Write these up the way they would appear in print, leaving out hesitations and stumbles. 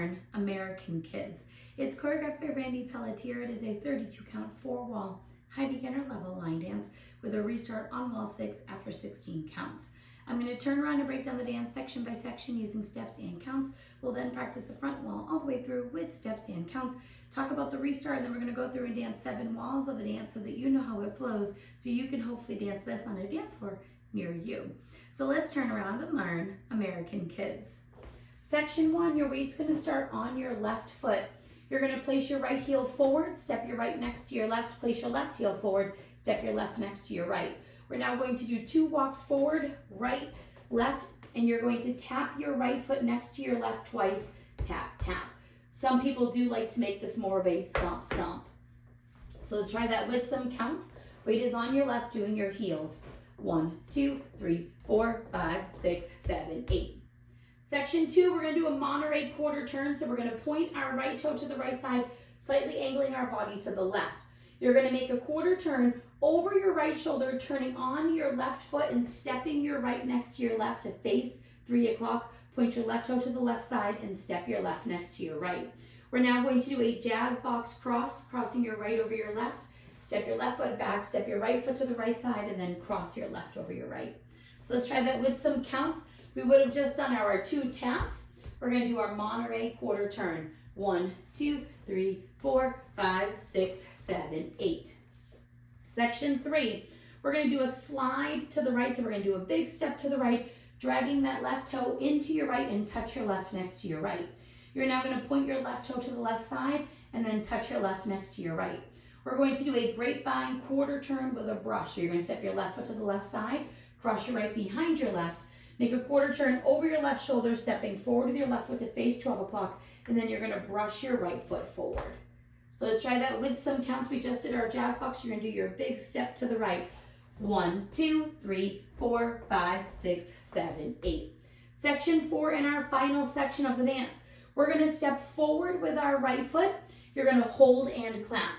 turn, American Kids. It's choreographed by Randy Pelletier. It is a 32 count 4-wall high beginner level line dance with a restart on wall 6 after 16 counts. I'm going to turn around and break down the dance section by section using steps and counts. We'll then practice the front wall all the way through with steps and counts, talk about the restart, and then we're going to go through and dance 7 walls of the dance so that you know how it flows, so you can hopefully dance this on a dance floor near you. So let's turn around and learn American Kids. Section 1, your weight's going to start on your left foot. You're going to place your right heel forward, step your right next to your left, place your left heel forward, step your left next to your right. We're now going to do 2 walks forward, right, left, and you're going to tap your right foot next to your left twice, tap, tap. Some people do like to make this more of a stomp, stomp. So let's try that with some counts. Weight is on your left, doing your heels. 1, 2, 3, 4, 5, 6, 7, 8. Section 2, we're going to do a Monterey quarter turn. So we're going to point our right toe to the right side, slightly angling our body to the left. You're going to make a quarter turn over your right shoulder, turning on your left foot and stepping your right next to your left to face 3 o'clock. Point your left toe to the left side and step your left next to your right. We're now going to do a jazz box cross, crossing your right over your left. Step your left foot back, step your right foot to the right side, and then cross your left over your right. So let's try that with some counts. We would have just done our 2 taps. We're going to do our Monterey quarter turn. 1, 2, 3, 4, 5, 6, 7, 8. Section 3, we're going to do a slide to the right. So we're going to do a big step to the right, dragging that left toe into your right and touch your left next to your right. You're now going to point your left toe to the left side and then touch your left next to your right. We're going to do a grapevine quarter turn with a brush. So you're going to step your left foot to the left side, cross your right behind your left, make a quarter turn over your left shoulder, stepping forward with your left foot to face 12 o'clock, and then you're going to brush your right foot forward. So let's try that with some counts. We just did our jazz box. You're going to do your big step to the right. 1, 2, 3, 4, 5, 6, 7, 8. Section 4 in our final section of the dance. We're going to step forward with our right foot. You're going to hold and clap.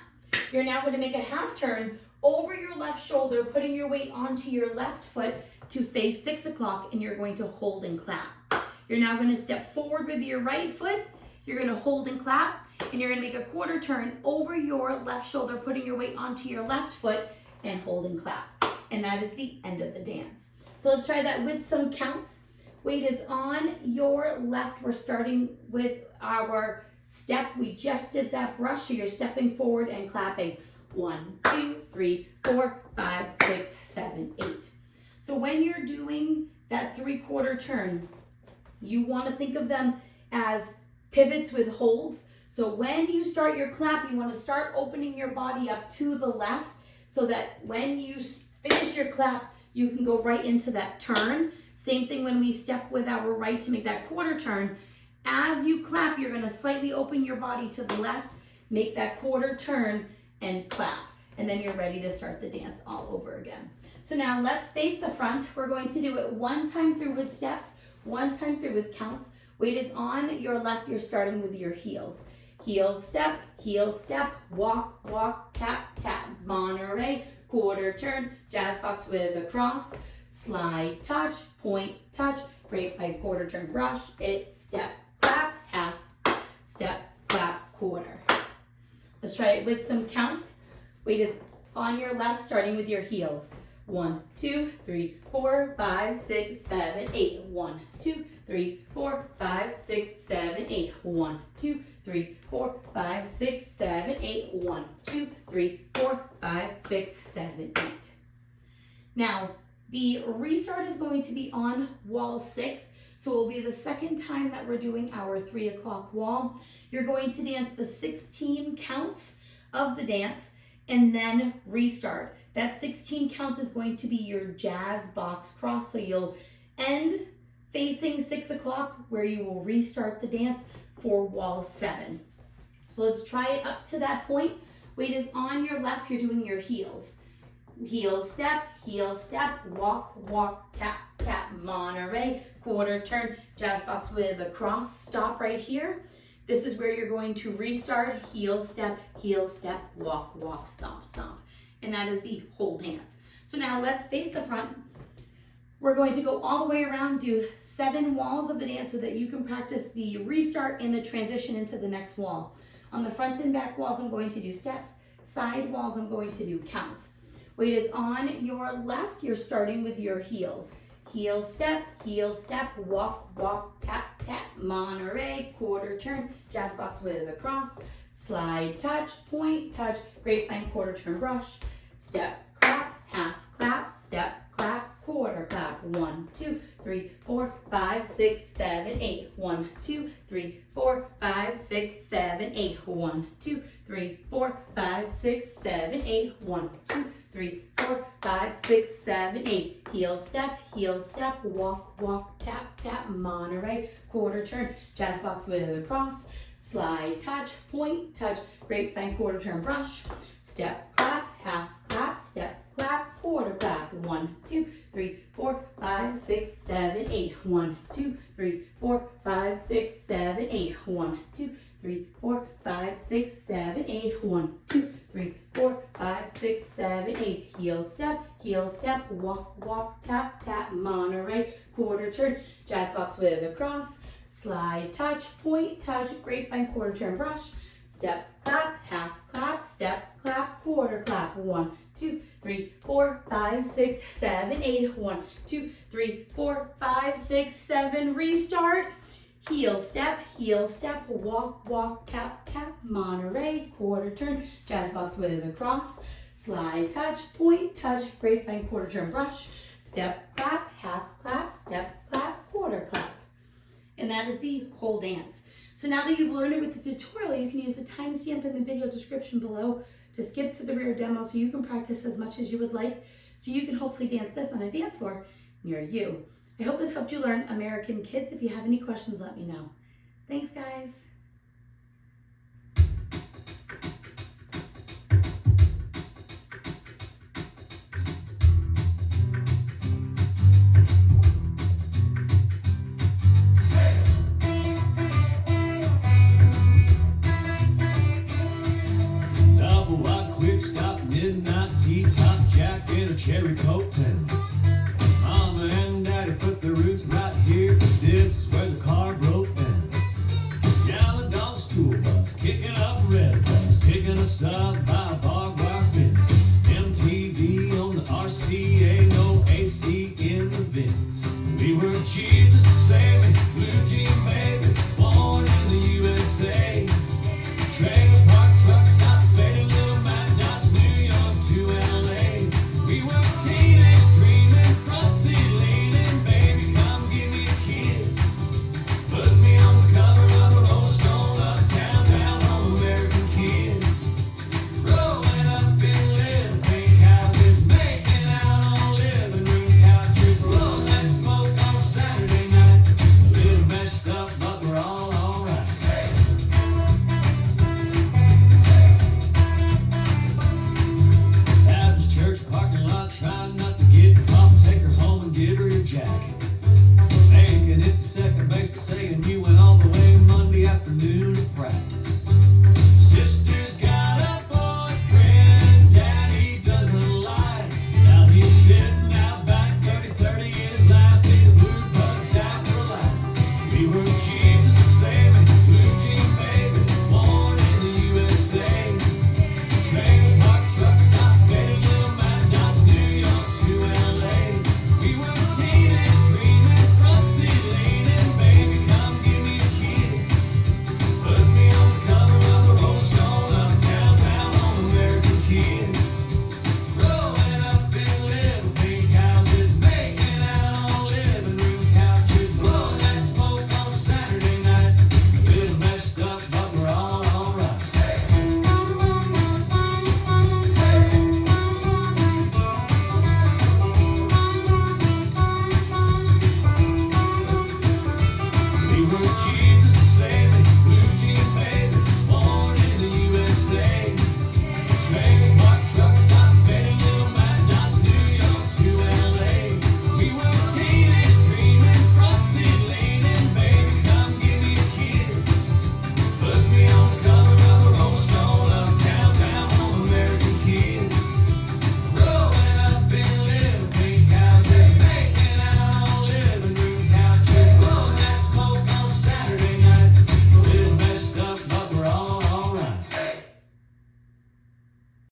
You're now going to make a half turn over your left shoulder, putting your weight onto your left foot to face 6 o'clock, and you're going to hold and clap. You're now going to step forward with your right foot. You're going to hold and clap, and you're going to make a quarter turn over your left shoulder, putting your weight onto your left foot and hold and clap. And that is the end of the dance. So let's try that with some counts. Weight is on your left. We're starting with our step. We just did that brush, so you're stepping forward and clapping. 1, 2, 3, 4, 5, 6, 7, 8. So when you're doing that 3/4 turn, you want to think of them as pivots with holds. So when you start your clap, you want to start opening your body up to the left so that when you finish your clap, you can go right into that turn. Same thing when we step with our right to make that quarter turn. As you clap, you're going to slightly open your body to the left, make that quarter turn, and clap. And then you're ready to start the dance all over again. So now let's face the front. We're going to do it 1 time through with steps, 1 time through with counts. Weight is on your left. You're starting with your heels. Heel, step, walk, walk, tap, tap. Monterey, quarter turn, jazz box with a cross, slide, touch, point, touch, grapevine, quarter turn, brush, it, step, clap, half, step, clap, quarter. Let's try it with some counts. Weight is on your left, starting with your heels. 1, 2, 3, 4, 5, 6, 7, 8. 1, 2, 3, 4, 5, 6, 7, 8. 1, 2, 3, 4, 5, 6, 7, 8. 1, 2, 3, 4, 5, 6, 7, 8. Now, the restart is going to be on wall 6. So it will be the second time that we're doing our 3 o'clock wall. You're going to dance the 16 counts of the dance and then restart. That 16 counts is going to be your jazz box cross. So you'll end facing 6 o'clock where you will restart the dance for wall 7. So let's try it up to that point. Weight is on your left. You're doing your heels. Heel, step, walk, walk, tap, tap. Monterey, quarter turn, jazz box with a cross. Stop right here. This is where you're going to restart. Heel, step, walk, walk, stomp, stomp. And that is the whole dance. So now let's face the front. We're going to go all the way around, do 7 walls of the dance so that you can practice the restart and the transition into the next wall. On the front and back walls, I'm going to do steps. Side walls, I'm going to do counts. Weight is on your left. You're starting with your heels. Heel, step, walk, walk, tap, tap, Monterey, quarter turn, jazz box with a cross, slide, touch, point, touch, grapevine, quarter turn, brush, step, clap, half clap, step, clap, quarter clap, 1, 2, 3, 4, 5, 6, 7, 8, 1, 2, 3, 4, 5, 6, 7, 8, 1, 2, 3, 4, 5, 6, 7, 8, 1, 2, 3, 4, 5, 6, 7, 8. Heel, step, walk, walk, tap, tap, Monterey, quarter turn, jazz box with a cross, slide, touch, point, touch, grapevine, quarter turn, brush, step, clap, half clap, step, clap, quarter clap, 1, 2, 3, 4, 5, 6, 7, 8, 1, 2, 3, 4, 5, 6, 7, 8, 1, 2, 3, 4, 5, 6, 7, 8, 1, 2, 3, 4, 5, 6, 7, 8. Heel, step, walk, walk, tap, tap, Monterey, quarter turn, jazz box with a cross, slide, touch, point, touch, grapevine, quarter turn, brush, step, clap, half clap, step, clap, quarter clap, 1, 2, 3, 4, 5, 6, 7, 8, 1, 2, 3, 4, 5, 6, 7, restart. Heel, step, walk, walk, tap, tap, Monterey, quarter turn, jazz box with a cross, slide, touch, point, touch, grapevine, quarter turn, brush, step, clap, half clap, step, clap, quarter clap. And that is the whole dance. So now that you've learned it with the tutorial, you can use the timestamp in the video description below to skip to the rear demo so you can practice as much as you would like, so you can hopefully dance this on a dance floor near you. I hope this helped you learn American Kids. If you have any questions, let me know. Thanks, guys. Double wide, quick stop, midnight tea, top jack, and a cherry cocktail. Mama and Daddy put the roots right here, 'cause this is where the car broke down. Yellow dog school bus, kicking up red bus, picking us up by a barbed wire fence. MTV on the RCA, no AC in the vent.